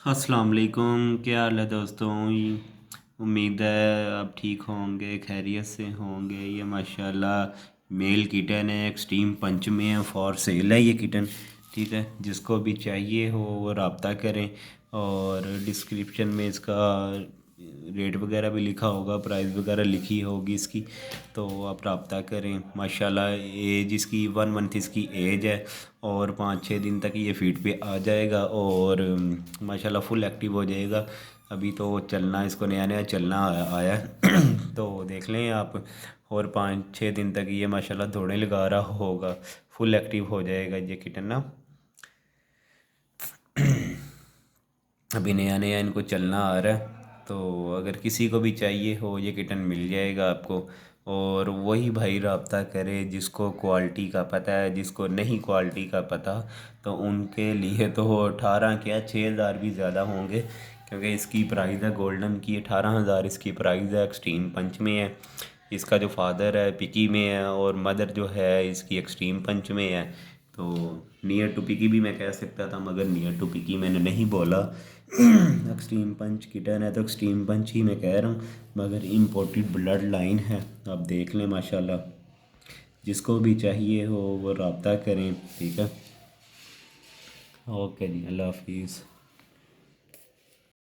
अस्सलाम वालेकुम। क्या हाल है दोस्तों? उम्मीद है आप ठीक होंगे, खैरियत से होंगे। ये माशाल्लाह मेल किटन है, एक्सट्रीम पंच में है, फॉर सेल है ये किटन। ठीक है, जिसको भी चाहिए हो वो रब्ता करें। और डिस्क्रिप्शन में इसका रेट वगैरह भी लिखा होगा, प्राइस वगैरह लिखी होगी इसकी, तो आप रब्ता करें। माशाल्लाह एज इसकी 1 मंथ इसकी एज है और 5-6 दिन तक ये फीड पे आ जाएगा और माशाल्लाह फुल एक्टिव हो जाएगा। अभी तो चलना इसको नया नया चलना आया है तो देख लें आप। और 5-6 दिन तक ये माशाल्लाह दौड़े लगा रहा होगा, फुल एक्टिव हो जाएगा ये किटन ना। अभी नया नया इनको चलना आ रहा है, तो अगर किसी को भी चाहिए हो ये किटन मिल जाएगा आपको। और वही भाई रब्ता करे जिसको क्वालिटी का पता है, जिसको नहीं क्वालिटी का पता तो उनके लिए तो 18 क्या 6,000 भी ज़्यादा होंगे, क्योंकि इसकी प्राइस है गोल्डन की 18,000 इसकी प्राइस है। एक्सट्रीम पंच में है, इसका जो फादर है पिकी में है और मदर जो है इसकी एक्सट्रीम पंच में है। तो नियर टू पिकी भी मैं कह सकता था, मगर नियर टू पिकी मैंने नहीं बोला। एक्सट्रीम पंच किटन है तो एक्सट्रीम पंच ही मैं कह रहा हूँ, मगर इम्पोर्टेड ब्लड लाइन है। आप देख लें माशाल्लाह, जिसको भी चाहिए हो वो रब्ता करें। ठीक है, ओके जी, अल्लाह हाफिज़।